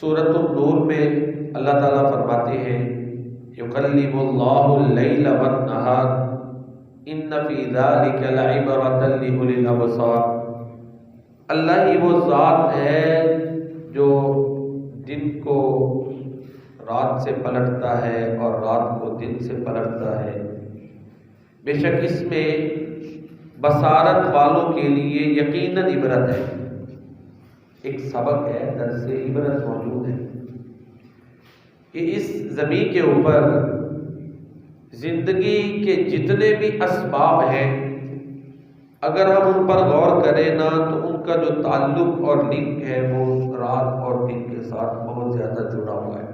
سورۃ النور میں اللہ تعالیٰ فرماتے ہیں یقلب اللہ اللیل والنہار ان فی ذلک لعبرۃ لأولی الابصار۔ اللہ ہی وہ ذات ہے جو دن کو رات سے پلٹتا ہے اور رات کو دن سے پلٹتا ہے، بے شک اس میں بصارت والوں کے لیے یقیناً عبرت ہے، ایک سبق ہے، درس عبرت موجود ہے کہ اس زمین کے اوپر زندگی کے جتنے بھی اسباب ہیں اگر ہم ان پر غور کریں نا تو ان کا جو تعلق اور لنک ہے وہ رات اور دن کے ساتھ بہت زیادہ جڑا ہوا ہے۔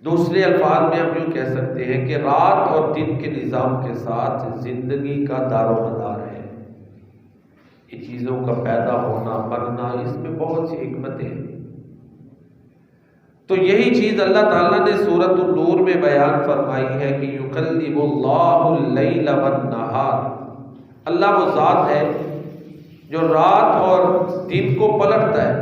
دوسرے الفاظ میں ہم یوں کہہ سکتے ہیں کہ رات اور دن کے نظام کے ساتھ زندگی کا دار و مدار ہے۔ یہ چیزوں کا پیدا ہونا، مرنا، اس میں بہت سی حکمتیں ہیں۔ تو یہی چیز اللہ تعالیٰ نے سورۃ النور میں بیان فرمائی ہے کہ یقلب اللہ اللیل والنہار۔ اللہ وہ ذات ہے جو رات اور دن کو پلٹتا ہے۔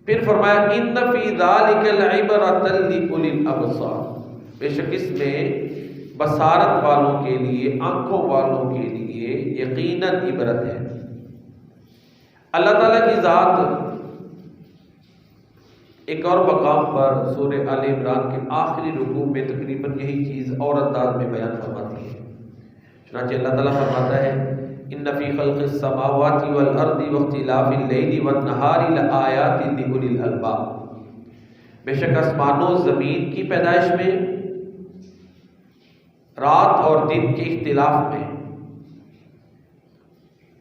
پھر فرمایا ان فی ذلک لعبرۃ لأولی الابصار، بے شک اس میں بصارت والوں کے لیے، آنکھوں والوں کے لیے یقیناً عبرت ہے۔ اللہ تعالیٰ کی ذات ایک اور مقام پر سورہ آل عمران کے آخری رکوع میں تقریباً یہی چیز اور انداز میں بیان فرماتی ہے۔ چنانچہ اللہ تعالیٰ فرماتا ہے ان فی خلق السماوات والارض واختلاف اللیل والنہار لآیات لأولی الالباب، بے شک آسمانوں زمین کی پیدائش میں، رات اور دن کے اختلاف میں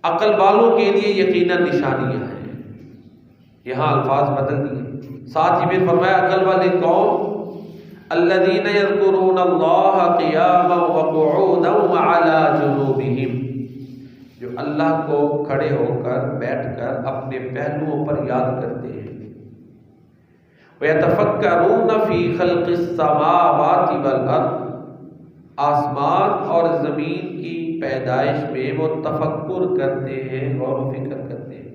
عقل والوں کے لیے یقیناً نشانیاں ہیں۔ یہاں الفاظ بدل دیے، ساتھ ہی پھر فرمایا عقل والے کون؟ الذین یذکرون اللہ قیاما وقعودا وعلی جنوبہم، جو اللہ کو کھڑے ہو کر، بیٹھ کر اپنے پہلوؤں پر یاد کرتے ہیں۔ ویتفکرون فی خلق السماوات والارض، آسمان اور زمین کی پیدائش میں وہ تفکر کرتے ہیں، غور و فکر کرتے ہیں،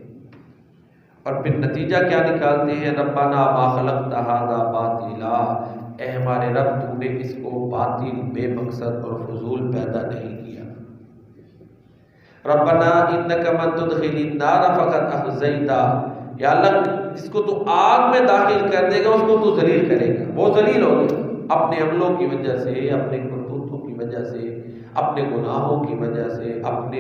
اور پھر نتیجہ کیا نکالتے ہیں؟ ربنا ما خلقت ھذا باطلا، اے ہمارے رب تو نے اس کو باطل، بے مقصد اور فضول پیدا نہیں کیا۔ ربنا انک من تدخل النار فقد اخزیتہ، یا اللہ اس کو تو آگ میں داخل کر دے گا، اس کو تو ذلیل کرے گا، وہ ذلیل ہو گیا اپنے عملوں کی وجہ سے، اپنے کرتوتوں کی وجہ سے، اپنے گناہوں کی وجہ سے، اپنے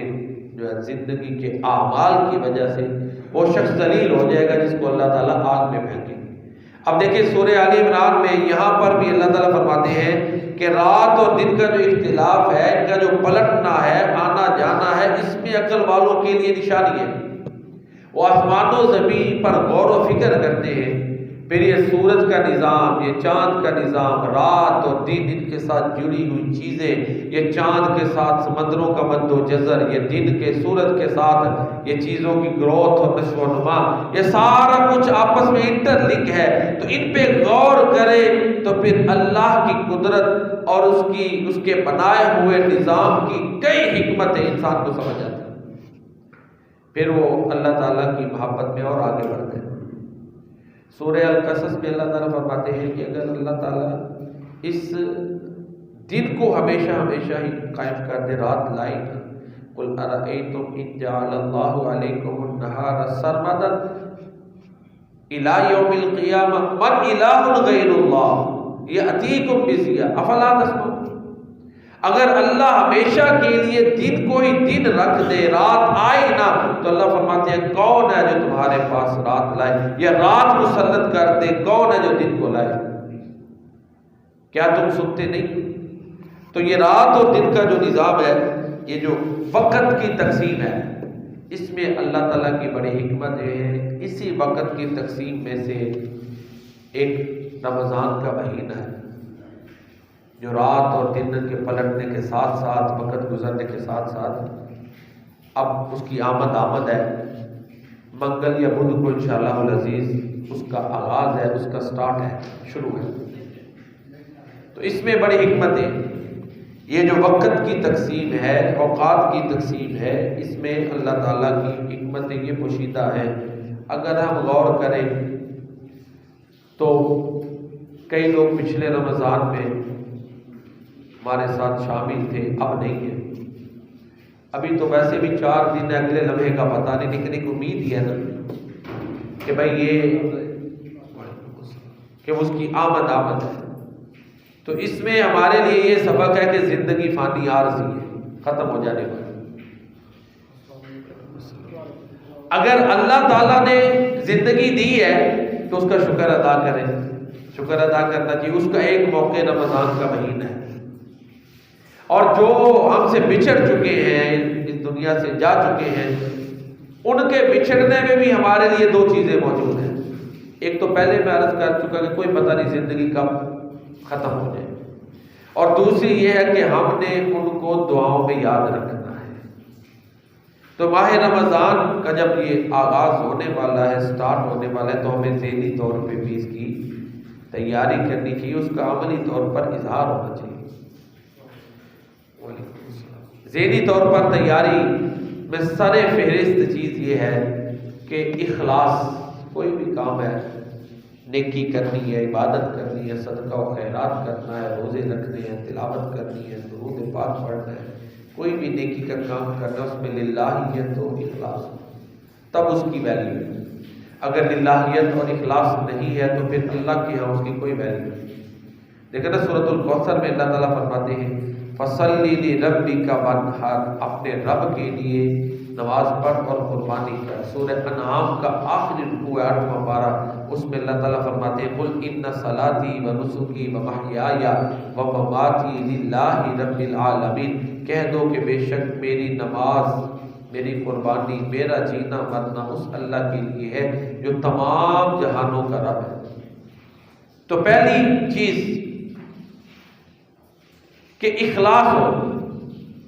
جو ہے زندگی کے اعمال کی وجہ سے وہ شخص ذلیل ہو جائے گا جس کو اللہ تعالیٰ آگ میں پھینکے۔ اب دیکھیں سورہ آل عمران میں یہاں پر بھی اللہ تعالیٰ فرماتے ہیں کہ رات اور دن کا جو اختلاف ہے، ان کا جو پلٹنا ہے، آنا جانا ہے، اس میں عقل والوں کے لیے نشانی ہے۔ وہ آسمان و زمین پر غور و فکر کرتے ہیں، پھر یہ سورج کا نظام، یہ چاند کا نظام، رات اور دن، ان کے ساتھ جڑی ہوئی چیزیں، یہ چاند کے ساتھ سمندروں کا مد و جزر، یہ دن کے سورج کے ساتھ یہ چیزوں کی گروتھ اور نشو و نما، یہ سارا کچھ آپس میں انٹر لنک ہے۔ تو ان پہ غور کرے تو پھر اللہ کی قدرت اور اس کے بنائے ہوئے نظام کی کئی حکمتیں انسان کو سمجھ آتی ہیں۔ پھر وہ اللہ تعالیٰ کی محبت میں اور آگے بڑھتے ہیں۔ سورہ القصص میں اللہ تعالیٰ فرماتے ہیں کہ اگر اللہ تعالیٰ اس دن کو ہمیشہ ہمیشہ ہی قائم کر دے، رات لائے گا، قل ارأیتم ان جعل اللہ علیکم النہار سرمدا الی یوم القیامہ من الہ غیر اللہ یأتیکم بضیاء افلا تسمعون۔ اگر اللہ ہمیشہ کے لیے دن کو ہی دن رکھ دے، رات آئے نہ، تو اللہ فرماتے ہیں کون ہے جو تمہارے پاس رات لائے، یا رات مسلط کر دے، کون ہے جو دن کو لائے؟ کیا تم سنتے نہیں؟ تو یہ رات اور دن کا جو نظام ہے، یہ جو وقت کی تقسیم ہے، اس میں اللہ تعالیٰ کی بڑی حکمت ہے۔ اسی وقت کی تقسیم میں سے ایک رمضان کا مہینہ ہے جو رات اور دن کے پلٹنے کے ساتھ ساتھ، وقت گزرنے کے ساتھ ساتھ اب اس کی آمد ہے۔ منگل یا بدھ کو انشاءاللہ العزیز اس کا آغاز ہے، اس کا سٹارٹ ہے، شروع ہے۔ تو اس میں بڑی حکمت ہے، یہ جو وقت کی تقسیم ہے، اوقات کی تقسیم ہے، اس میں اللہ تعالیٰ کی حکمتیں یہ پوشیدہ ہیں۔ اگر ہم غور کریں تو کئی لوگ پچھلے رمضان میں ہمارے ساتھ شامل تھے، اب نہیں ہے۔ ابھی تو ویسے بھی 4 دن اگلے لمحے کا پتہ نہیں، لیکن ایک امید ہی ہے نا کہ بھائی یہ کہ اس کی آمد ہے۔ تو اس میں ہمارے لیے یہ سبق ہے کہ زندگی فانی عارضی ہے، ختم ہو جانے والی۔ اگر اللہ تعالیٰ نے زندگی دی ہے تو اس کا شکر ادا کریں، شکر ادا کرنا چاہیے۔ اس کا ایک موقع رمضان کا مہینہ ہے، اور جو ہم سے بچھڑ چکے ہیں، اس دنیا سے جا چکے ہیں، ان کے بچھڑنے میں بھی ہمارے لیے 2 چیزیں موجود ہیں۔ ایک تو پہلے میں عرض کر چکا کہ کوئی پتہ نہیں زندگی کب ختم ہو جائے، اور دوسری یہ ہے کہ ہم نے ان کو دعاؤں میں یاد رکھنا ہے۔ تو ماہ رمضان کا جب یہ آغاز ہونے والا ہے، سٹارٹ ہونے والا ہے، تو ہمیں ذہنی طور پہ بھی اس کی تیاری کرنی چاہیے، اس کا عملی طور پر اظہار ہونا چاہیے۔ ذہنی طور پر تیاری میں سر فہرست چیز یہ ہے کہ اخلاص، کوئی بھی کام ہے، نیکی کرنی ہے، عبادت کرنی ہے، صدقہ و خیرات کرنا ہے، روزے رکھنے ہیں، تلاوت کرنی ہے، درود پاک پڑھنا ہے، کوئی بھی نیکی کا کام کرنا، اس میں للہیت تو اخلاص، تب اس کی ویلیو ہے۔ اگر للہیت اور اخلاص نہیں ہے تو پھر اللہ کے ہاں اس کی کوئی ویلیو نہیں۔ دیکھیں نا سورۃ الکوثر میں اللہ تعالیٰ فرماتے ہیں فَصَلِّ لِرَبِّكَ وَانْحَرْ، اپنے رب کے لیے نماز پڑھ اور قربانی کر۔ سورہ انعام کا آخری رکوع 8واں پارہ، اس میں اللہ تعالیٰ فرماتے ہیں قُلْ إِنَّ صَلَاتِي وَنُسُكِي وَمَحْيَايَ وَمَمَاتِي لِلَّهِ رَبِّ الْعَالَمِينَ، کہہ دو کہ بے شک میری نماز، میری قربانی، میرا جینا مرنا اس اللہ کے لیے ہے جو تمام جہانوں کا رب ہے۔ تو پہلی چیز کہ اخلاص ہو۔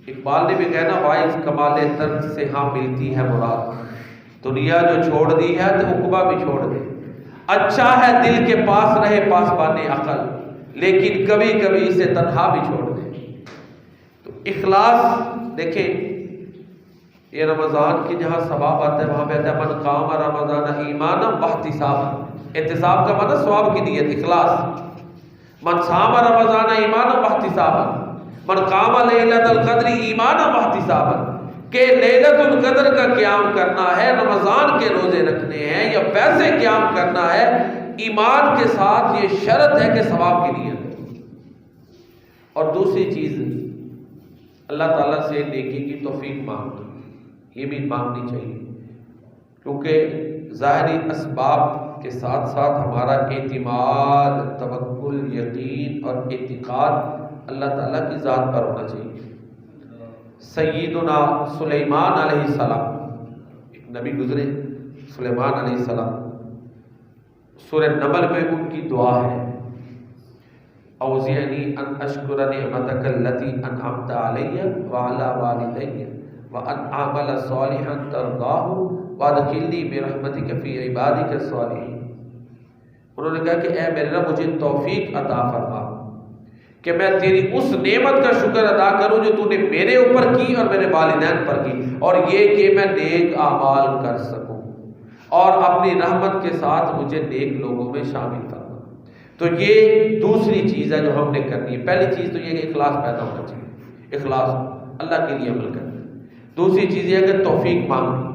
اقبال نے بھی کہنا وائز کمال ترک سے ہاں ملتی ہے مراد، دنیا جو چھوڑ دی ہے تو عقبہ بھی چھوڑ دے۔ اچھا ہے دل کے پاس رہے پاسبان عقل، لیکن کبھی کبھی اسے تنہا بھی چھوڑ دے۔ تو اخلاص دیکھیں، یہ رمضان کی جہاں ثواب آتا ہے وہاں پہ آتا ہے من قام رمضان ایمانا واحتسابا، احتساب کا معنی ثواب کی نیت، اخلاص۔ من صام رمضان ایمانا واحتسابا، من قام لیلۃ القدر ایمانا واحتسابا، کہ لیلۃ القدر کا قیام کرنا ہے، رمضان کے روزے رکھنے ہیں، یا ویسے قیام کرنا ہے ایمان کے ساتھ، یہ شرط ہے کہ ثواب کی نیت ہے۔ اور دوسری چیز اللہ تعالیٰ سے نیکی کی توفیق مانگنا، یہ بھی مانگنی چاہیے، کیونکہ ظاہری اسباب کے ساتھ ساتھ ہمارا اعتماد، توکل، یقین اور اعتقاد اللہ تعالیٰ کی ذات پر ہونا چاہیے۔ سیدنا سلیمان علیہ السلام، ایک نبی گزرے سلیمان علیہ السلام، سورہ نمل میں ان کی دعا ہے اوزعنی ان اشکر نعمتک التی انعمت علی وعلی والدی وان اعمل صالحا ترضاہ وادخلنی برحمتک فی عبادک الصالحین۔ انہوں نے کہا کہ اے میرے رب مجھے توفیق عطا فرما کہ میں تیری اس نعمت کا شکر ادا کروں جو تو نے میرے اوپر کی اور میرے والدین پر کی، اور یہ کہ میں نیک اعمال کر سکوں، اور اپنی رحمت کے ساتھ مجھے نیک لوگوں میں شامل کرنا۔ تو یہ دوسری چیز ہے جو ہم نے کرنی ہے۔ پہلی چیز تو یہ کہ اخلاص پیدا ہونا چاہیے، اخلاص اللہ کے لیے عمل کرنا۔ دوسری چیز یہ ہے کہ توفیق مانگنی،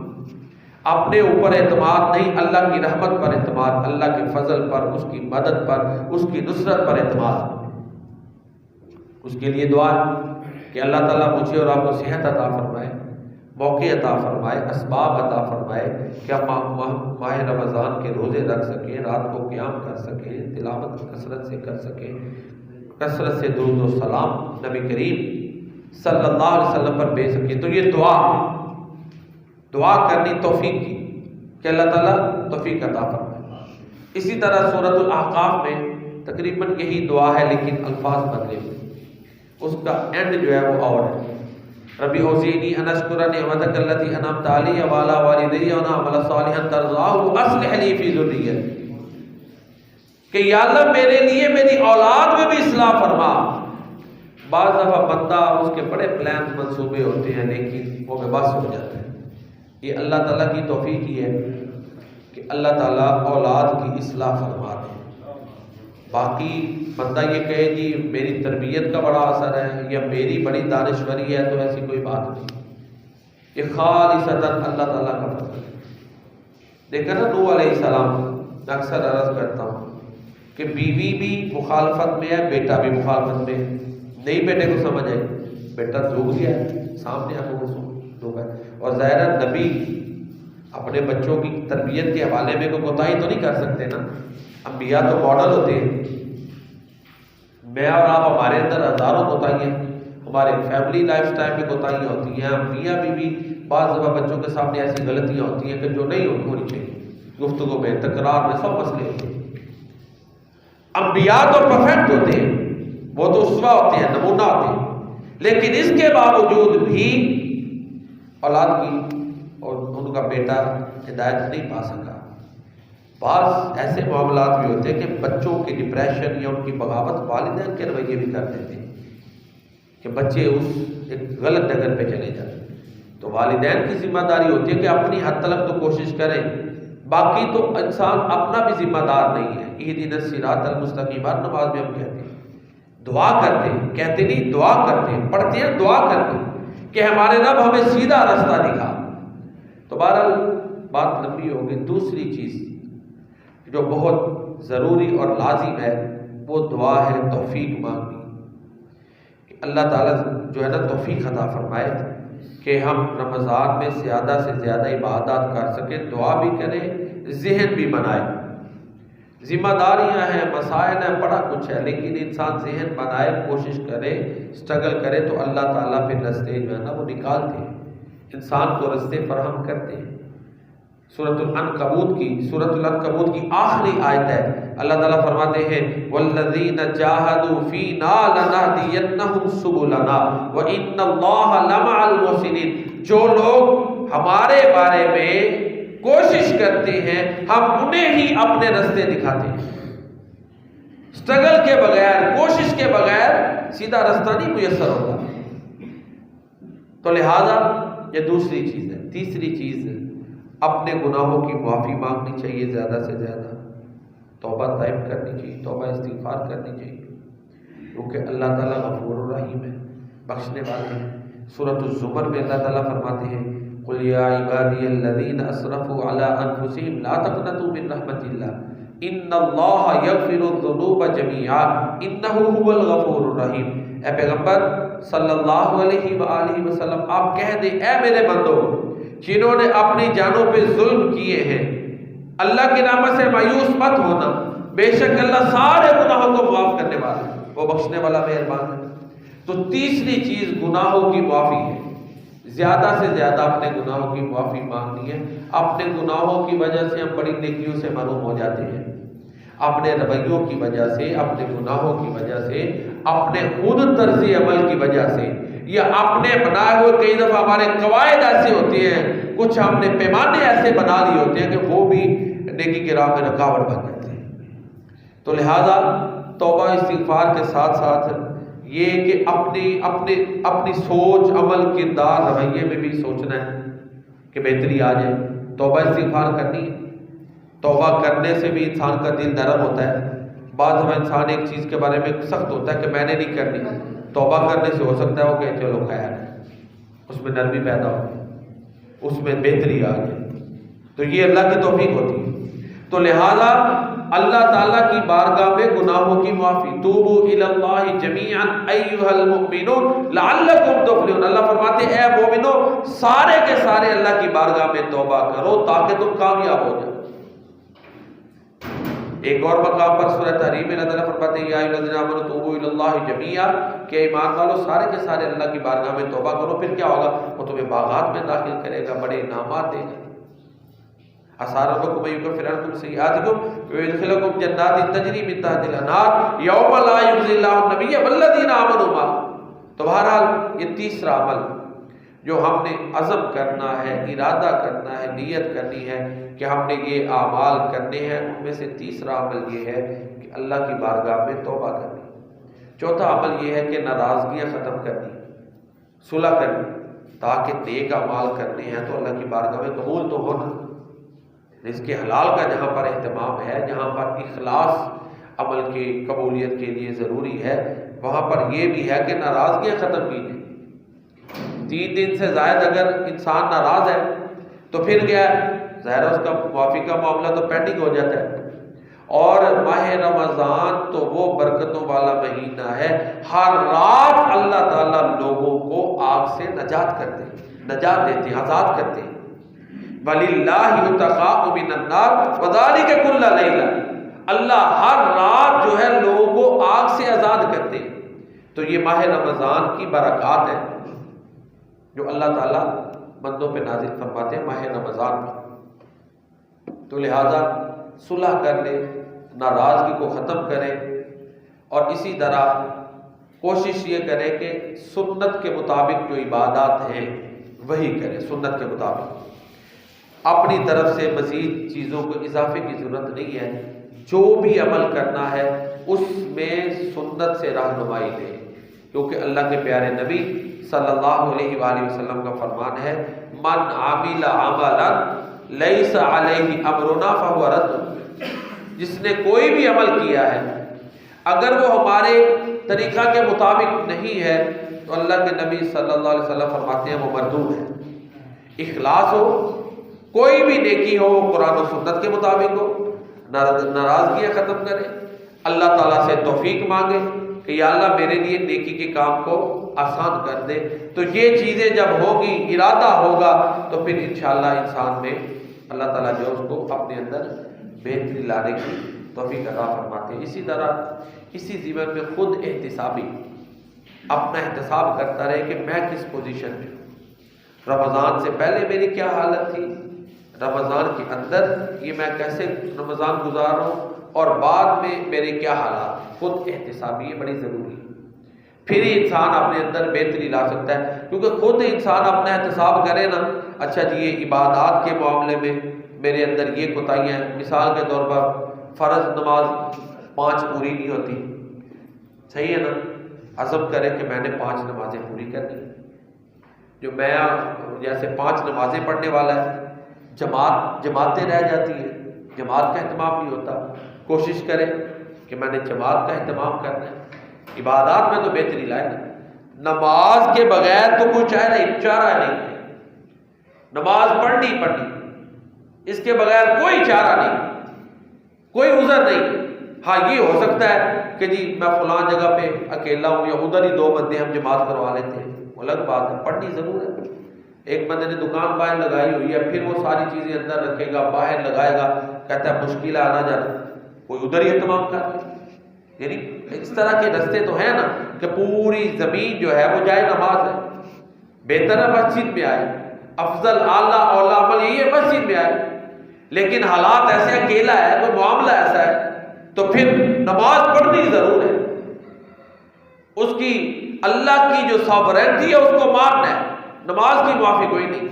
اپنے اوپر اعتماد نہیں، اللہ کی رحمت پر اعتماد، اللہ کے فضل پر، اس کی مدد پر، اس کی نصرت پر اعتماد۔ اس کے لیے دعا کہ اللہ تعالیٰ مجھے اور آپ کو صحت عطا فرمائے، موقع عطا فرمائے، اسباب عطا فرمائے کہ ہم ماہ رمضان کے روزے رکھ سکیں، رات کو قیام کر سکیں، تلاوت کثرت سے کر سکیں، کثرت سے درود و سلام نبی کریم صلی اللہ علیہ وسلم پر بھیج سکیں۔ تو یہ دعا کرنی توفیق کی کہ اللہ تعالیٰ توفیق عطا فرمائے۔ اسی طرح سورۃ الاحقاف میں تقریباً یہی دعا ہے لیکن الفاظ بدلے ہوئے، اس کا اینڈ جو ہے وہ اور ہے ربی اوزعنی ان اشکر نعمتک التی انعمت علی وعلی والدی وان اعمل صالحا ترضاہ واصلح لی فی ذریتی، کہ یا اللہ میرے لیے میری اولاد میں بھی اصلاح فرما۔ بعض دفعہ بندہ اس کے بڑے پلانز منصوبے ہوتے ہیں لیکن وہ بے بس ہو جاتا ہے۔ یہ اللہ تعالیٰ کی توفیق ہی ہے کہ اللہ تعالیٰ اولاد کی اصلاح فرما دے۔ باقی بندہ یہ کہے جی میری تربیت کا بڑا اثر ہے یا میری بڑی دانشوری ہے، تو ایسی کوئی بات نہیں، یہ خالصتاً اللہ تعالیٰ کا فضل ہے۔ دیکھا نا نوح علیہ السلام، میں اکثر عرض کرتا ہوں کہ بیوی بھی مخالفت میں ہے، بیٹا بھی مخالفت میں ہے، نہیں بیٹے کو سمجھ آئی، بیٹا ڈوب گیا ہے، سامنے آپ کو ڈوبا ہے، اور ظاہر نبی اپنے بچوں کی تربیت کے حوالے میں کوئی کوتاہی تو نہیں کر سکتے نا، انبیاء تو ماڈل ہوتے ہیں، میں اور آپ ہمارے اندر ہزاروں کوتاہیاں، ہمارے فیملی لائف سٹائل میں کوتاہیاں ہوتی ہیں، انبیاء بھی بعض دفعہ بچوں کے سامنے ایسی غلطیاں ہوتی ہیں کہ جو نہیں ہونی چاہیے، گفتگو میں، تکرار میں، سب مسئلے ہوتے ہیں۔ انبیاء تو پرفیکٹ ہوتے ہیں، وہ تو اسوہ ہوتے ہیں، نمونہ ہوتے ہیں، لیکن اس کے باوجود بھی اولاد کی اور ان کا بیٹا ہدایت نہیں پا سکا۔ بعض ایسے معاملات بھی ہوتے ہیں کہ بچوں کی ڈپریشن یا ان کی بغاوت والدین کے رویے بھی کر دیتے ہیں کہ بچے اس ایک غلط ڈگر پہ چلے جاتے ہیں، تو والدین کی ذمہ داری ہوتی ہے کہ اپنی حد تک تو کوشش کریں، باقی تو انسان اپنا بھی ذمہ دار نہیں ہے۔ اہدنا الصراط المستقیم ہر نماز میں ہم کہتے ہیں، دعا کرتے ہیں، کہتے نہیں دعا کرتے ہیں، پڑھتے ہیں، دعا کرتے ہیں کہ ہمارے رب ہمیں سیدھا رستہ دکھا۔ تو بہرحال بات لمبی ہوگی۔ دوسری چیز جو بہت ضروری اور لازم ہے وہ دعا ہے توفیق مانگنی، کہ اللہ تعالیٰ جو ہے نا توفیق عطا فرمائے کہ ہم رمضان میں زیادہ سے زیادہ عبادات کر سکیں، دعا بھی کریں، ذہن بھی بنائے۔ ذمہ داریاں ہیں، مسائل ہیں، بڑا کچھ ہے، لیکن انسان ذہن بنائے، کوشش کرے، سٹرگل کرے تو اللہ تعالیٰ پھر رستے جو ہے نا وہ نکالتے ہیں، انسان کو رستے فراہم کرتے ہیں۔ سورۃ العنکبوت کی آخری آیت ہے، اللہ تعالیٰ فرماتے ہیں والذین جاہدوا فینا لنہدینہم سبلنا وان اللہ لمع المحسنین، جو لوگ ہمارے بارے میں کوشش کرتے ہیں ہم انہیں ہی اپنے رستے دکھاتے ہیں۔ سٹرگل کے بغیر، کوشش کے بغیر سیدھا رستہ نہیں میسر ہوتا۔ تو لہذا یہ دوسری چیز ہے۔ تیسری چیز ہے اپنے گناہوں کی معافی مانگنی چاہیے، زیادہ سے زیادہ توبہ طائب کرنی چاہیے، توبہ استغفار کرنی چاہیے، کیونکہ اللہ تعالیٰ غفور الرحیم ہے، بخشنے والے ہیں۔ سورۃ الزمر میں اللہ تعالیٰ فرماتے ہیں قل یا عبادی الذین اسرفوا علی انفسہم لا تقنطوا من رحمت اللہ ان اللہ یغفر الذنوب جميعا انہ هو الغفور الرحیم۔ اے پیغمبر صلی اللہ علیہ وآلہ وسلم آپ کہہ دیں اے میرے بندوں جنہوں نے اپنی جانوں پہ ظلم کیے ہیں، اللہ کی رحمت سے مایوس مت ہونا، بے شک اللہ سارے گناہوں کو معاف کرنے والا ہے، وہ بخشنے والا مہربان ہے۔ تو تیسری چیز گناہوں کی معافی ہے، زیادہ سے زیادہ اپنے گناہوں کی معافی مانگنی ہے۔ اپنے گناہوں کی وجہ سے ہم بڑی نیکیوں سے محروم ہو جاتے ہیں، اپنے رویوں کی وجہ سے، اپنے گناہوں کی وجہ سے، اپنے خود طرز عمل کی وجہ سے، یا اپنے بنائے ہوئے کئی دفعہ ہمارے قواعد ایسے ہوتے ہیں، کچھ ہم نے پیمانے ایسے بنا لیے ہوتے ہیں کہ وہ بھی نیکی کی راہ میں رکاوٹ بن جاتے ہیں۔ تو لہذا توبہ استغفار کے ساتھ ساتھ یہ کہ اپنی سوچ، عمل، کردار، رویے میں بھی سوچنا ہے کہ بہتری آ جائے، توبہ استغفار کرنی ہے۔ توبہ کرنے سے بھی انسان کا دل نرم ہوتا ہے۔ بعض دفعہ انسان ایک چیز کے بارے میں سخت ہوتا ہے کہ میں نے نہیں کرنی، توبہ کرنے سے ہو سکتا ہے وہ کہ چلو خیر ہے، اس میں نرمی پیدا ہو، اس میں بہتری آ جائے، تو یہ اللہ کی توفیق ہوتی ہے۔ تو لہذا اللہ تعالیٰ کی بارگاہ میں گناہوں کی معافی، توبوا الی اللہ جمیعا ایھا المؤمنون لعلکم تفلحون، اللہ فرماتے ہیں اے مومنو سارے کے سارے اللہ کی بارگاہ میں توبہ کرو تاکہ تم کامیاب ہو جاؤ۔ ایک اور مقام پر سورہ تحریم میں اللہ تعالیٰ فرماتے ہیں یا ایھا الذین آمنوا توبوا الی اللہ جمیعا، کہ ایمان والو سارے کے سارے اللہ کی بارگاہ میں توبہ کرو، پھر کیا ہوگا، وہ تمہیں باغات میں داخل کرے گا، بڑے انعامات دے گا۔ عسیٰ ربکم ان یکفر عنکم سیئاتکم ویدخلکم جنات تجری من تحتہا الانہار یوم لا یخزی اللہ النبی والذین آمنوا معہ۔ تو بہرحال یہ تیسرا عمل جو ہم نے عزم کرنا ہے، ارادہ کرنا ہے، نیت کرنی ہے کہ ہم نے یہ اعمال کرنے ہیں، ان میں سے تیسرا عمل یہ ہے کہ اللہ کی بارگاہ میں توبہ کرنی۔ چوتھا عمل یہ ہے کہ ناراضگیاں ختم کرنی، صلح کرنی، تاکہ نیک اعمال کرنے ہیں تو اللہ کی بارگاہ میں قبول تو ہونا۔ رزق حلال کا جہاں پر اہتمام ہے، جہاں پر اخلاص عمل کی قبولیت کے لیے ضروری ہے، وہاں پر یہ بھی ہے کہ ناراضگیاں ختم کیجیے۔ 3 دن سے زائد اگر انسان ناراض ہے تو پھر کیا ہے، ظاہر ہے اس کا معافی کا معاملہ تو پینڈنگ ہو جاتا ہے۔ اور ماہ رمضان تو وہ برکتوں والا مہینہ ہے، ہر رات اللہ تعالیٰ لوگوں کو آگ سے نجات دیتے ہیں، آزاد کرتے ہیں۔ وَلِلَّهِ يُتَقَاءُ مِنَ النَّارِ وَذَلِكَ كُلَّ لَيْلَةٍ، اللہ ہر رات جو ہے لوگوں کو آگ سے آزاد کرتے ہیں۔ تو یہ ماہ رمضان کی برکات ہے جو اللہ تعالیٰ بندوں پہ نازل فرماتے ہیں ماہ رمضان میں۔ تو لہذا صلح کر لے، ناراضگی کو ختم کرے، اور اسی طرح کوشش یہ کرے کہ سنت کے مطابق جو عبادات ہیں وہی کرے، سنت کے مطابق۔ اپنی طرف سے مزید چیزوں کو اضافے کی ضرورت نہیں ہے، جو بھی عمل کرنا ہے اس میں سنت سے رہنمائی لے، کیونکہ اللہ کے پیارے نبی صلی اللہ علیہ وآلہ وسلم کا فرمان ہے، من عامل عملا لیس علیہ امرنا فہو رد، جس نے کوئی بھی عمل کیا ہے اگر وہ ہمارے طریقہ کے مطابق نہیں ہے تو اللہ کے نبی صلی اللہ علیہ وسلم فرماتے ہیں وہ مردود ہے۔ اخلاص ہو، کوئی بھی نیکی ہو وہ قرآن و سنت کے مطابق ہو، ناراضگیاں ختم کرے، اللہ تعالیٰ سے توفیق مانگے کہ یا اللہ میرے لیے نیکی کے کام کو آسان کر دے۔ تو یہ چیزیں جب ہوگی، ارادہ ہوگا، تو پھر انشاءاللہ انسان میں اللہ تعالیٰ جو اس کو اپنے اندر بہتری لانے کی توفیق عطا فرماتے ہیں۔ اسی طرح اسی ضمن میں خود احتسابی اپنا احتساب کرتا رہے کہ میں کس پوزیشن میں ہوں، رمضان سے پہلے میری کیا حالت تھی، رمضان کے اندر یہ میں کیسے رمضان گزار رہا ہوں، اور بعد میں میرے کیا حالات۔ خود احتسابی یہ بڑی ضروری ہے، پھر ہی انسان اپنے اندر بہتری لا سکتا ہے۔ کیونکہ خود انسان اپنا احتساب کرے نا، اچھا جی یہ عبادات کے معاملے میں میرے اندر یہ کوتاہیاں ہیں، مثال کے طور پر فرض نماز 5 پوری نہیں ہوتی، صحیح ہے نا، عزم کرے کہ میں نے 5 نمازیں پوری کرنی، جو میں جیسے 5 نمازیں پڑھنے والا ہے، جماعتیں رہ جاتی ہیں، جماعت کا اہتمام نہیں ہوتا، کوشش کرے کہ میں نے جماعت کا اہتمام کرنا ہے، عبادات میں تو بہتری لائے نا۔ نماز کے بغیر تو کوئی چارہ نہیں، نماز پڑھنی اس کے بغیر کوئی چارہ نہیں، کوئی عذر نہیں۔ ہاں یہ ہو سکتا ہے کہ جی میں فلاں جگہ پہ اکیلا ہوں، یا ادھر ہی 2 بندے ہم جماعت کروا لیتے ہیں، وہ الگ بات ہے، پڑھنی ضرور ہے۔ ایک بندے نے دکان باہر لگائی ہوئی ہے، پھر وہ ساری چیزیں اندر رکھے گا، باہر لگائے گا، کہتا ہے مشکل ہے آنا جانا، کوئی ادھر ہی اہتمام کر لے۔ یعنی اس طرح کے رستے تو ہیں نا کہ پوری زمین جو ہے وہ جائے نماز ہے، بہتر ہے مسجد میں آئے، افضل اعلیٰ اولا عمل یہی ہے مسجد میں آئے، لیکن حالات ایسے، اکیلا ہے، کوئی معاملہ ایسا ہے، تو پھر نماز پڑھنی ضرور ہے۔ اس کی اللہ کی جو ساورینٹی ہے اس کو ماننا ہے، نماز کی معافی کوئی نہیں۔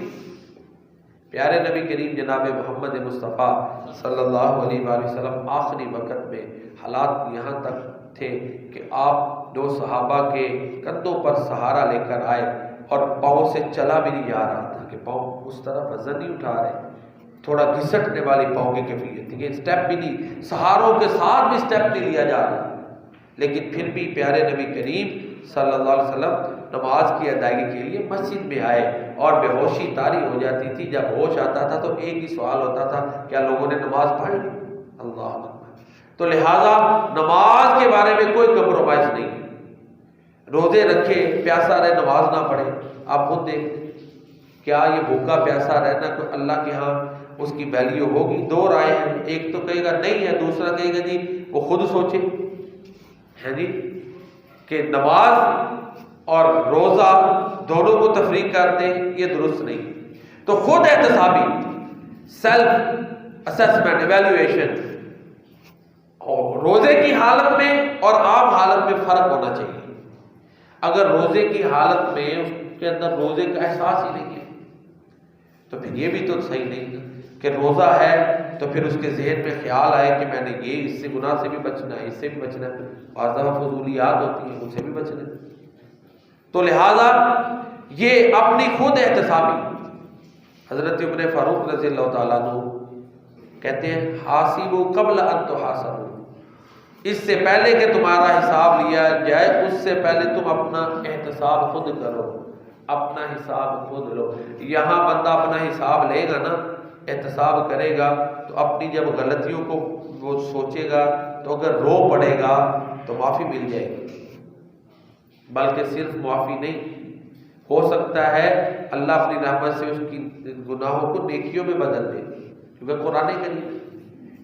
پیارے نبی کریم جناب محمد مصطفیٰ صلی اللہ علیہ وآلہ وسلم آخری وقت میں حالات یہاں تک تھے کہ آپ 2 صحابہ کے کندھوں پر سہارا لے کر آئے اور پاؤں سے چلا بھی نہیں جا رہا تھا، کہ پاؤں اس طرح وزن نہیں اٹھا رہے، تھوڑا گھسٹنے والی پاؤں کی کیفیت تھی کہ اسٹیپ بھی نہیں، سہاروں کے ساتھ بھی اسٹیپ نہیں لیا جا رہا، لیکن پھر بھی پیارے نبی کریم صلی اللہ علیہ وسلم نماز کی ادائیگی کے لیے مسجد میں آئے، اور بے ہوشی طاری ہو جاتی تھی، جب ہوش آتا تھا تو ایک ہی سوال ہوتا تھا، کیا لوگوں نے نماز پڑھ لی؟ اللہ اکبر۔ تو لہٰذا نماز کے بارے میں کوئی کمپرومائز نہیں ہے، روزے رکھے پیاسا رہے نماز نہ پڑھے، آپ خود دیکھیں کیا یہ بھوکا پیاسا رہنا کوئی اللہ کے ہاں اس کی ویلیو ہوگی؟ 2 رائے ہیں، ایک تو کہے گا نہیں ہے، دوسرا کہے گا جی وہ خود سوچے، ہے جی کہ نماز اور روزہ دونوں کو تفریق کر دیں، یہ درست نہیں۔ تو خود احتسابی، سیلف اسیسمنٹ، ایویلویشن، اور روزے کی حالت میں اور عام حالت میں فرق ہونا چاہیے۔ اگر روزے کی حالت میں اس کے اندر روزے کا احساس ہی نہیں ہے تو پھر یہ بھی تو صحیح نہیں کہ روزہ ہے تو پھر اس کے ذہن میں خیال آئے کہ میں نے یہ اس سے گناہ سے بھی بچنا ہے، اس سے بھی بچنا ہے، بعض دفعہ فضولیات ہوتی ہیں ان سے بھی بچنا ہے۔ تو لہٰذا یہ اپنی خود احتسابی، حضرت عمر فاروق رضی اللہ تعالیٰ عنہ کہتے ہیں حاسبوا قبل ان تحاسبوا، اس سے پہلے کہ تمہارا حساب لیا جائے اس سے پہلے تم اپنا احتساب خود کرو، اپنا حساب خود لو۔ یہاں بندہ اپنا حساب لے گا نا، احتساب کرے گا تو اپنی جب غلطیوں کو وہ سوچے گا تو اگر رو پڑے گا تو معافی مل جائے گی، بلکہ صرف معافی نہیں، ہو سکتا ہے اللہ اپنی رحمت سے اس کی گناہوں کو نیکیوں میں بدل دے، کیونکہ قرآن کریم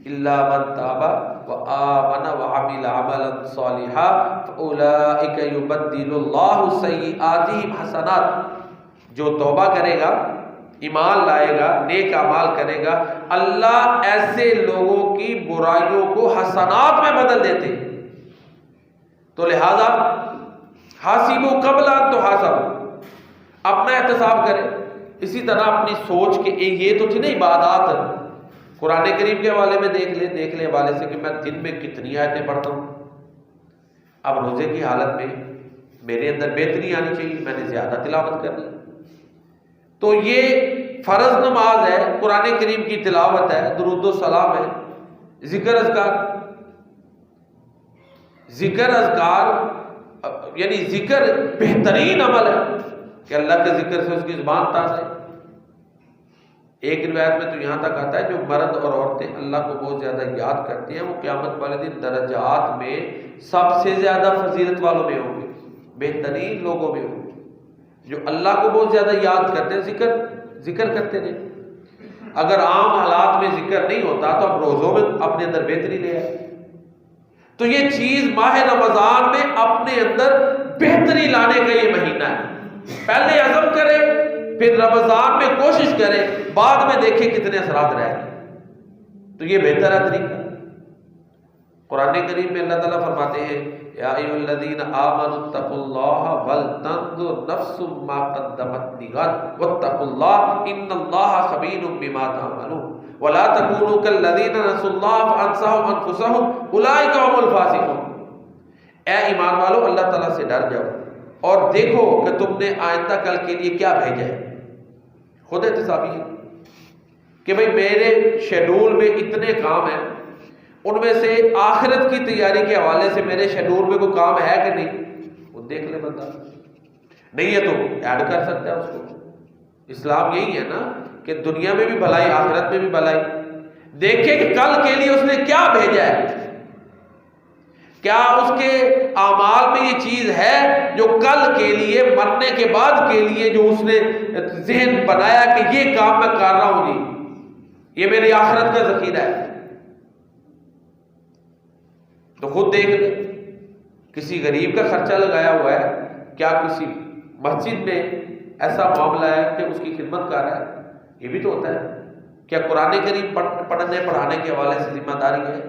الا من تاب وآمن وعمل عملا صالحا فاولئک یبدل اللہ سیئاتہم حسنات، جو توبہ کرے گا، ایمان لائے گا، نیک اعمال کرے گا، اللہ ایسے لوگوں کی برائیوں کو حسنات میں بدل دیتے۔ تو لہذا حاسبوا قبل ان تحاسبوا، اپنا احتساب کرے۔ اسی طرح اپنی سوچ کے یہ تو تھی نا عبادات، قرآن کریم کے حوالے میں دیکھ لے حوالے سے کہ میں دن میں کتنی آیتیں پڑھتا ہوں، اب روزے کی حالت میں میرے اندر بہتری آنی چاہیے، میں نے زیادہ تلاوت کرنی، تو یہ فرض نماز ہے، قرآن کریم کی تلاوت ہے، درود و سلام ہے، ذکر اذکار یعنی ذکر بہترین عمل ہے کہ اللہ کے ذکر سے اس کی زبان تازہ ہے۔ ایک روایت میں تو یہاں تک آتا ہے جو مرد اور عورتیں اللہ کو بہت زیادہ یاد کرتے ہیں وہ قیامت والے دن درجات میں سب سے زیادہ فضیلت والوں میں ہوں گے، بہترین لوگوں میں ہوں گے، جو اللہ کو بہت زیادہ یاد کرتے ہیں، ذکر کرتے ہیں۔ اگر عام حالات میں ذکر نہیں ہوتا تو اب روزوں میں اپنے اندر بہتری لے آئے۔ تو یہ چیز ماہ رمضان میں اپنے اندر بہتری لانے کا یہ مہینہ ہے، پہلے عزم کرے پھر رمضان میں کوشش کرے، بعد میں دیکھیں کتنے اثرات رہ گئے، تو یہ بہتر ہے طریقہ۔ قرآن کریم میں اللہ تعالیٰ فرماتے ہیں یا ایھا الذین آمنوا اتقوا اللہ ولتنظر نفس ما قدمت لغد واتقوا اللہ ان اللہ خبیر بما تعملون ولا تکونوا کالذین نسوا اللہ فانساهم انفسهم اولئک هم الفاسقون۔ اے ایمان والو اللہ تعالیٰ سے ڈر جاؤ اور دیکھو کہ تم نے آئندہ کل کے لیے کیا بھیجا ہے، خود احتسابی ہے کہ بھئی میرے شیڈول میں اتنے کام ہیں، ان میں سے آخرت کی تیاری کے حوالے سے میرے شیڈول میں کوئی کام ہے کہ نہیں، وہ دیکھ لے بندہ، نہیں ہے تو ایڈ کر سکتا ہے اس کو۔ اسلام یہی ہے نا کہ دنیا میں بھی بھلائی آخرت میں بھی بھلائی، دیکھے کہ کل کے لیے اس نے کیا بھیجا ہے، کیا اس کے اعمال میں یہ چیز ہے جو کل کے لیے، مرنے کے بعد کے لیے جو اس نے ذہن بنایا کہ یہ کام میں کر رہا ہوں جی یہ میری آخرت کا ذخیرہ ہے، تو خود دیکھ لے۔ کسی غریب کا خرچہ لگایا ہوا ہے، کیا کسی مسجد میں ایسا معاملہ ہے کہ اس کی خدمت کر رہا ہے، یہ بھی تو ہوتا ہے۔ کیا قرآن کریم پڑھنے پڑھانے کے حوالے سے ذمہ داری ہے؟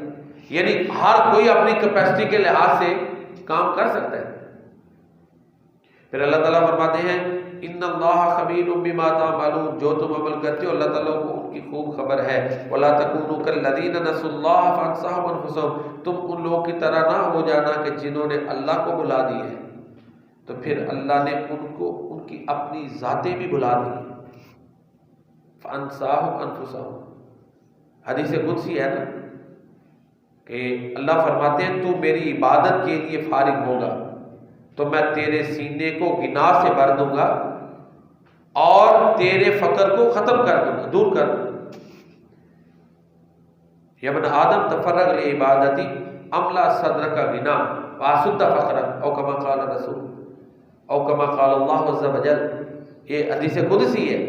یعنی ہر کوئی اپنی کیپیسٹی کے لحاظ سے کام کر سکتا ہے۔ پھر اللہ تعالیٰ فرماتے ہیں ان اللہ خبیر بما تعملون، جو تم عمل کرتے ہو اللہ تعالیٰ کو ان کی خوب خبر ہے۔ ولا تکونوا کالذین نسوا اللہ فانساهم انفسهم، تم ان لوگوں کی طرح نہ ہو جانا کہ جنہوں نے اللہ کو بھلا دی ہے تو پھر اللہ نے ان کی اپنی ذاتیں بھی بھلا دی۔ فانساهم انفسهم، حدیث قدسی ہے نا کہ اللہ فرماتے ہیں تو میری عبادت کے لیے فارغ ہوگا تو میں تیرے سینے کو غنا سے بھر دوں گا اور تیرے فقر کو ختم کر دوں گا، دور کر دوں گا۔ یا ابن آدم تفرغ لعبادتی املا صدرک غنا واسد فقرک او کما قال رسول او کما قال اللہ عز وجل، یہ حدیث قدسی ہے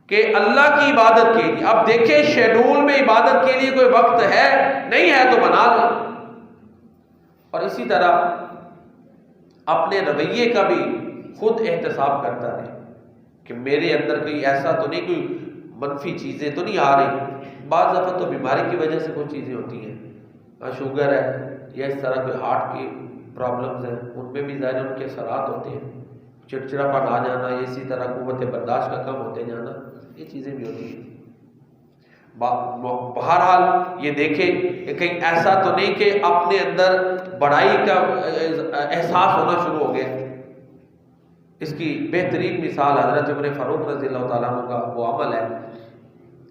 کہ اللہ کی عبادت کے لیے، اب دیکھیں شیڈول میں عبادت کے لیے کوئی وقت ہے نہیں ہے تو بنا لو، اور اسی طرح اپنے رویے کا بھی خود احتساب کرتا رہے کہ میرے اندر کوئی ایسا تو نہیں، کوئی منفی چیزیں تو نہیں آ رہی۔ بعض دفعہ تو بیماری کی وجہ سے کوئی چیزیں ہوتی ہیں، شوگر ہے یا اس طرح کوئی ہارٹ کی پرابلمز ہیں، ان میں بھی ظاہر ان کے اثرات ہوتے ہیں، چڑچڑاپن آ جانا، اسی طرح قوت برداشت کا کم ہوتے جانا، یہ چیزیں بھی ہوتی ہیں۔ بہرحال یہ دیکھیں کہ کہیں ایسا تو نہیں کہ اپنے اندر بڑائی کا احساس ہونا شروع ہو گیا۔ اس کی بہترین مثال حضرت عمر فاروق رضی اللہ تعالیٰ عنہ کا وہ عمل ہے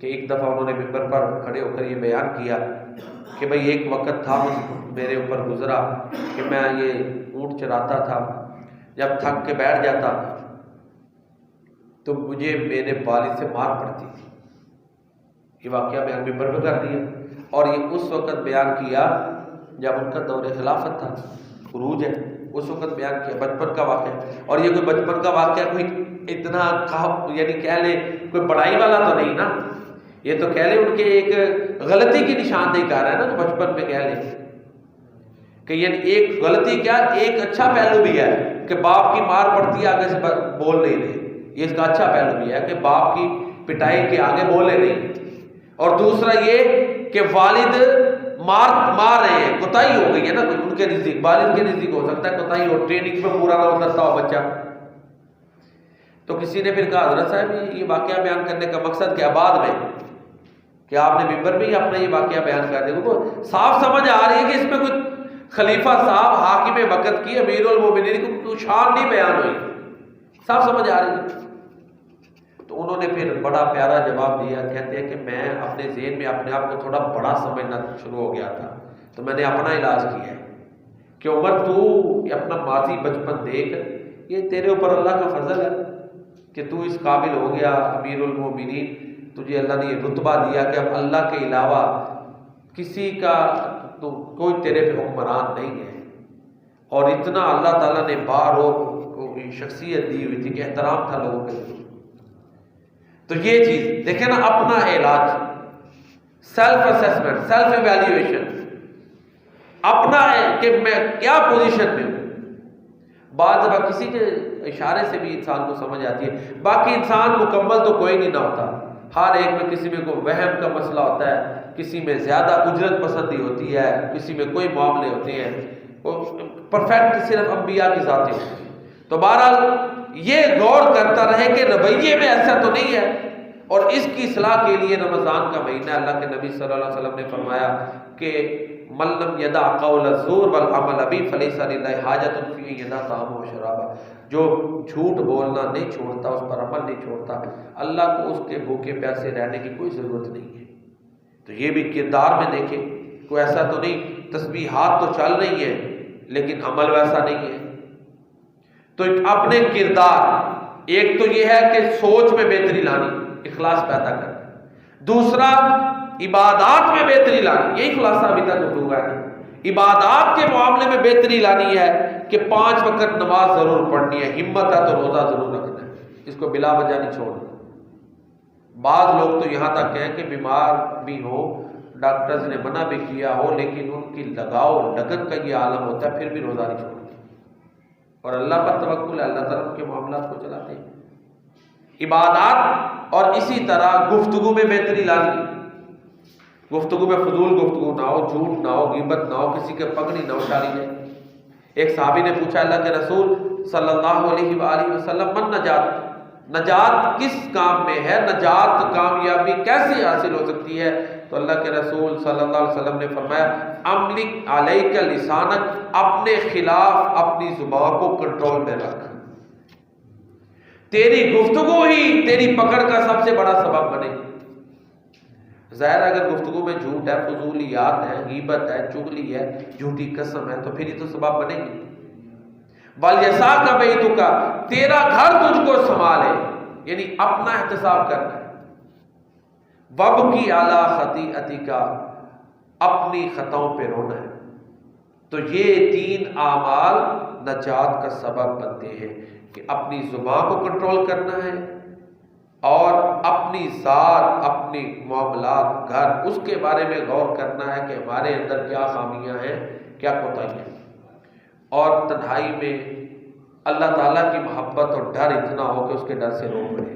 کہ ایک دفعہ انہوں نے ممبر پر کھڑے ہو کر یہ بیان کیا کہ بھئی ایک وقت تھا میرے اوپر گزرا کہ میں یہ اونٹ چراتا تھا، جب تھک کے بیٹھ جاتا تو مجھے میرے والد سے مار پڑتی تھی۔ یہ واقعہ بیان ممبر پہ کر دیا، اور یہ اس وقت بیان کیا جب ان کا دور خلافت تھا، عروج ہے، اس وقت بیان کیا، بچپن کا واقعہ۔ اور یہ کوئی بچپن کا واقعہ کوئی اتنا یعنی کہہ لیں کوئی بڑائی والا تو نہیں نا، یہ تو کہہ لیں ان کے ایک غلطی کی نشاندہی کر رہا ہے نا، بچپن میں کہہ لیں کہ یعنی ایک غلطی کیا، ایک اچھا پہلو بھی ہے کہ باپ کی مار پڑتی ہے آگے سے بول نہیں رہے، یہ اس کا اچھا پہلو بھی ہے کہ باپ کی پٹائی کے آگے بولے نہیں، اور دوسرا یہ کہ والد مار رہے ہیں، کوتاہی ہو گئی ہے نا، ان کے نزدیک، والد کے نزدیک ہو سکتا ہے کوتاہی ہو، ٹریننگ میں پورا نہ اترتا ہو بچہ۔ تو کسی نے پھر کہا حضرت صاحب یہ واقعہ بیان کرنے کا مقصد کیا بعد میں، کہ آپ نے ممبر میں ہی اپنا یہ واقعہ بیان کر دیا، وہ صاف سمجھ آ رہی ہے کہ اس میں کوئی خلیفہ صاحب حاکم وقت کی امیر المومنین کو کوئی شان نہیں بیان ہوئی، صاف سمجھ آ رہی ہے۔ تو انہوں نے پھر بڑا پیارا جواب دیا، کہتے ہیں کہ میں اپنے ذہن میں اپنے آپ کو تھوڑا بڑا سمجھنا شروع ہو گیا تھا، تو میں نے اپنا علاج کیا ہے کہ عمر تو اپنا ماضی بچپن دیکھ، یہ تیرے اوپر اللہ کا فضل ہے کہ تو اس قابل ہو گیا امیر المومنین، تجھے اللہ نے یہ رتبہ دیا کہ اب اللہ کے علاوہ کسی کا تو کوئی تیرے پہ حکمران نہیں ہے، اور اتنا اللہ تعالیٰ نے شخصیت دی ہوئی تھی کہ احترام تھا لوگوں کے لیے۔ تو یہ چیز دیکھیں نا، اپنا علاج، سیلف اسیسمنٹ، سیلف ایویلیویشن، اپنا ہے کہ میں کیا پوزیشن میں ہوں۔ بعض دفعہ کسی کے اشارے سے بھی انسان کو سمجھ آتی ہے، باقی انسان مکمل تو کوئی نہیں نہ ہوتا، ہر ایک میں کسی میں کوئی وہم کا مسئلہ ہوتا ہے، کسی میں زیادہ اجرت پسندی ہوتی ہے، کسی میں کوئی معاملے ہوتے ہیں، پرفیکٹ صرف انبیاء کی ذاتیں ہوتی ہیں۔ تو بہرحال یہ غور کرتا رہے کہ رویے میں ایسا تو نہیں ہے، اور اس کی اصلاح کے لیے رمضان کا مہینہ، اللہ کے نبی صلی اللہ علیہ وسلم نے فرمایا کہ من لم یدع قول الزور والعمل به فلیس للہ حاجۃ فی ان یدع طعامہ وشرابہ، جو جھوٹ بولنا نہیں چھوڑتا، اس پر عمل نہیں چھوڑتا، اللہ کو اس کے بھوکے پیاسے رہنے کی کوئی ضرورت نہیں ہے۔ تو یہ بھی کردار میں دیکھیں، کوئی ایسا تو نہیں، تسبیحات تو چل رہی ہیں لیکن عمل ویسا نہیں ہے۔ تو اپنے کردار، ایک تو یہ ہے کہ سوچ میں بہتری لانی، اخلاص پیدا کرنا، دوسرا عبادات میں بہتری لانی، یہی خلاصہ ابھی تک گفتگو ہے، عبادات کے معاملے میں بہتری لانی ہے کہ 5 وقت نماز ضرور پڑھنی ہے، ہمت ہے تو روزہ ضرور رکھنا ہے، اس کو بلا وجہ نہیں چھوڑنا۔ بعض لوگ تو یہاں تک ہیں کہ بیمار بھی ہو، ڈاکٹرز نے منع بھی کیا ہو، لیکن ان کی لگاؤ لگن کا یہ عالم ہوتا ہے، پھر بھی روزہ نہیں چھوڑتے، اور اللہ پر توکل ہے، اللہ تعالیٰ کے معاملات کو چلاتے ہیں۔ عبادات، اور اسی طرح گفتگو میں بہتری لانی، گفتگو میں فضول گفتگو نہ ہو، جھوٹ نہ ہو، غیبت نہ ہو، کسی کے پگڑی نہ اٹھا لی جائے۔ ایک صحابی نے پوچھا اللہ کے رسول صلی اللہ علیہ وآلہ وسلم، من نجات، نجات کس کام میں ہے، نجات کامیابی کیسے حاصل ہو سکتی ہے؟ تو اللہ کے رسول صلی اللہ علیہ وسلم نے فرمایا، املک علیک لسانک، اپنے خلاف اپنی زبان کو کنٹرول میں رکھ، تیری گفتگو ہی تیری پکڑ کا سب سے بڑا سبب بنے۔ ظاہر اگر گفتگو میں جھوٹ ہے، فضولیات ہے، غیبت ہے، چغلی ہے، جھوٹی قسم ہے، تو پھر یہ تو سبب بنے گی۔ وَلْيَسَاكَ بَيْتُكَ، تیرا گھر تجھ کو سنبھالے، یعنی اپنا احتساب کرنا ہے۔ وَابْكِ عَلَىٰ خَطِيئَتِكَ، اپنی خطاؤں پہ رونا ہے۔ تو یہ 3 اعمال نجات کا سبب بنتے ہیں کہ اپنی زبان کو کنٹرول کرنا ہے، اور اپنی ذات، اپنی معاملات، گھر، اس کے بارے میں غور کرنا ہے کہ ہمارے اندر کیا خامیاں ہیں، کیا کوتاہیاں ہیں، اور تنہائی میں اللہ تعالیٰ کی محبت اور ڈر اتنا ہو کہ اس کے ڈر سے رو پڑے۔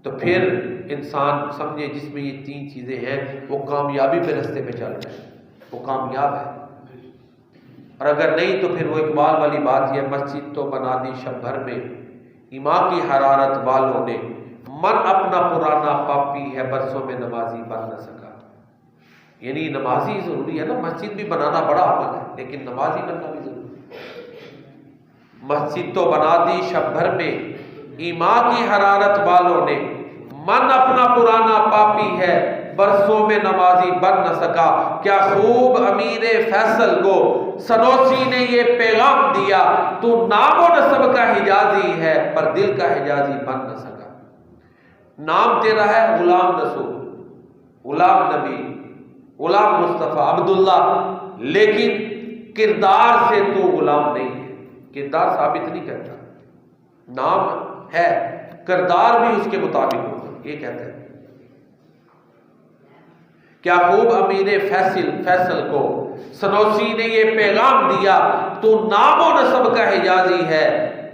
تو پھر انسان سمجھے جس میں یہ 3 چیزیں ہیں وہ کامیابی پہ رستے پہ چل رہا ہے، وہ کامیاب ہے۔ اور اگر نہیں تو پھر وہ اقبال والی بات یہ، مسجد تو بنا دی شب بھر میں، ایمان کی حرارت والوں نے، من اپنا پرانا پاپی ہے، برسوں میں نمازی بن نہ سکا۔ یعنی نمازی ضروری ہے نا، مسجد بھی بنانا بڑا عمل ہے، لیکن نمازی بننا بھی ضروری ہے۔ مسجد تو بنا دی شب بھر میں، ایمان کی حرارت والوں نے، من اپنا پرانا پاپی ہے، برسوں میں نمازی بن نہ سکا، کیا خوب امیر فیصل کو سنوسی نے یہ پیغام دیا، تو نام و نسب کا حجازی ہے پر دل کا حجازی بن نہ سکا۔ نام تیرا ہے غلام رسول، غلام نبی، غلام مصطفیٰ، عبداللہ، لیکن کردار سے تو غلام نہیں ہے، کردار ثابت نہیں کرتا۔ نام ہے، کردار بھی اس کے مطابق ہوگا، یہ کہتے ہیں۔ کیا خوب امیر فیصل کو سنوسی نے یہ پیغام دیا، تو نام و نسب کا حجازی ہے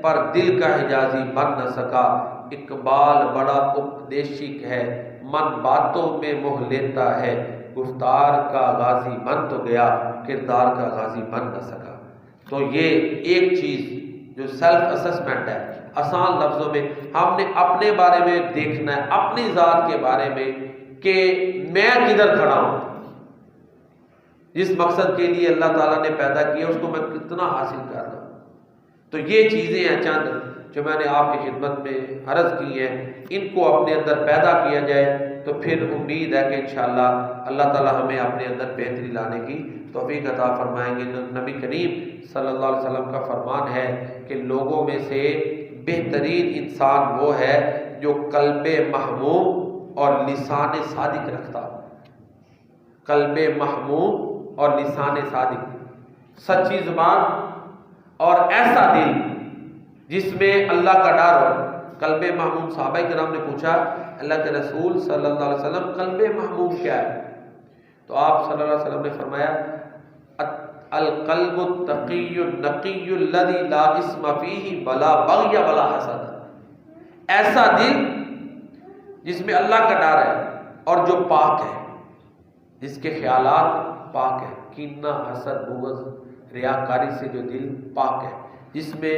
پر دل کا حجازی بن نہ سکا۔ اقبال بڑا اپدیشک ہے، من باتوں میں موہ لیتا ہے، گفتار کا غازی بن تو گیا، کردار کا غازی بن نہ سکا۔ تو یہ ایک چیز جو سیلف اسسمنٹ ہے، آسان لفظوں میں ہم نے اپنے بارے میں دیکھنا ہے، اپنی ذات کے بارے میں کہ میں کدھر کھڑا ہوں، جس مقصد کے لیے اللہ تعالیٰ نے پیدا کیا اس کو میں کتنا حاصل کر رہا ہوں۔ تو یہ چیزیں ہیں چند جو میں نے آپ کی خدمت میں عرض کی ہیں، ان کو اپنے اندر پیدا کیا جائے تو پھر امید ہے کہ انشاءاللہ اللہ تعالیٰ ہمیں اپنے اندر بہتری لانے کی توفیق عطا فرمائیں گے۔ نبی کریم صلی اللہ علیہ وسلم کا فرمان ہے کہ لوگوں میں سے بہترین انسان وہ ہے جو قلب محموم اور لسان صادق رکھتا ہو۔ قلب محموم اور لسان صادق، سچی زبان اور ایسا دل جس میں اللہ کا ڈر ہو۔ قلب محموم، صحابہ کرام نے پوچھا اللہ کے رسول صلی اللہ علیہ وسلم قلب محموم کیا ہے؟ تو آپ صلی اللہ علیہ وسلم نے فرمایا القلب التقی النقی الذی لا اسم فیہ ولا بغی ولا حسد، ایسا دل جس میں اللہ کا ڈر ہے اور جو پاک ہے، جس کے خیالات پاک ہے، کینہ، حسد، بغض، ریاکاری سے جو دل پاک ہے، جس میں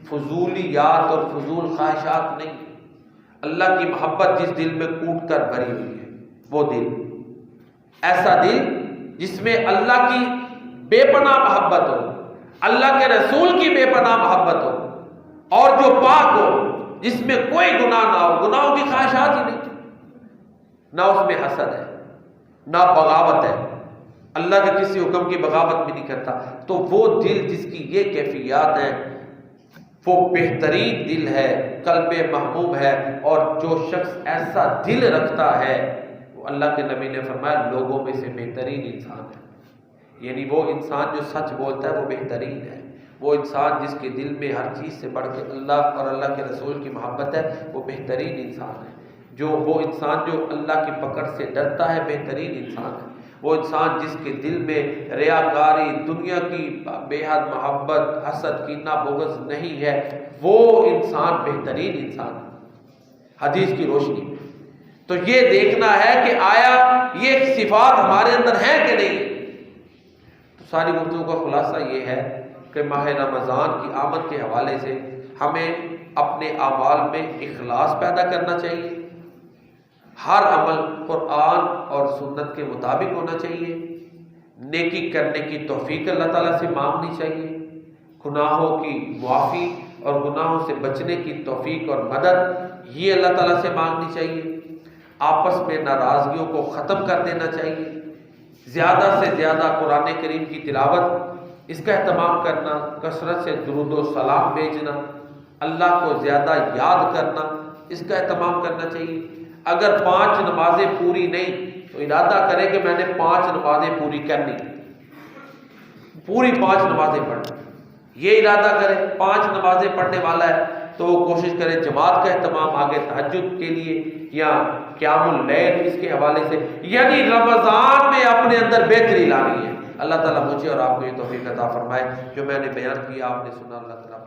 فضولیات اور فضول خواہشات نہیں، اللہ کی محبت جس دل میں کوٹ کر بھری ہوئی ہے، وہ دل، ایسا دل جس میں اللہ کی بے پناہ محبت ہو، اللہ کے رسول کی بے پناہ محبت ہو، اور جو پاک ہو، جس میں کوئی گناہ نہ ہو، گناہوں کی خواہشات ہی نہیں، نہ اس میں حسد ہے، نہ بغاوت ہے، اللہ کے کسی حکم کی بغاوت بھی نہیں کرتا۔ تو وہ دل جس کی یہ کیفیات ہیں وہ بہترین دل ہے، قلب محموم ہے، اور جو شخص ایسا دل رکھتا ہے وہ اللہ کے نبی نے فرمایا لوگوں میں سے بہترین انسان ہے۔ یعنی وہ انسان جو سچ بولتا ہے وہ بہترین ہے، وہ انسان جس کے دل میں ہر چیز سے بڑھ کے اللہ اور اللہ کے رسول کی محبت ہے وہ بہترین انسان ہے۔ وہ انسان جو اللہ کی پکڑ سے ڈرتا ہے بہترین انسان ہے۔ وہ انسان جس کے دل میں ریاکاری، دنیا کی بے حد محبت، حسد، کینہ، بغض نہیں ہے، وہ انسان بہترین انسان ہے حدیث کی روشنی میں۔ تو یہ دیکھنا ہے کہ آیا یہ صفات ہمارے اندر ہیں کہ نہیں۔ تو ساری گفتگو کا خلاصہ یہ ہے کہ ماہ رمضان کی آمد کے حوالے سے ہمیں اپنے اعمال میں اخلاص پیدا کرنا چاہیے، ہر عمل قرآن اور سنت کے مطابق ہونا چاہیے، نیکی کرنے کی توفیق اللہ تعالیٰ سے مانگنی چاہیے، گناہوں کی معافی اور گناہوں سے بچنے کی توفیق اور مدد یہ اللہ تعالیٰ سے مانگنی چاہیے، آپس میں ناراضگیوں کو ختم کر دینا چاہیے، زیادہ سے زیادہ قرآن کریم کی تلاوت اس کا اہتمام کرنا، کثرت سے درود و سلام بھیجنا، اللہ کو زیادہ یاد کرنا، اس کا اہتمام کرنا چاہیے۔ اگر 5 نمازیں پوری نہیں تو ارادہ کرے کہ میں نے 5 نمازیں پوری کرنی، پوری 5 نمازیں پڑھنی، یہ ارادہ کرے۔ 5 نمازیں پڑھنے والا ہے تو وہ کوشش کرے جماعت کا اہتمام آگے تہجد کے لیے یا قیام اللیل اس کے حوالے سے، یعنی رمضان میں اپنے اندر بہتری لانی ہے۔ اللہ تعالیٰ مجھے اور آپ کو یہ توفیق عطا فرمائے۔ جو میں نے بیان کیا آپ نے سنا، اللہ تعالیٰ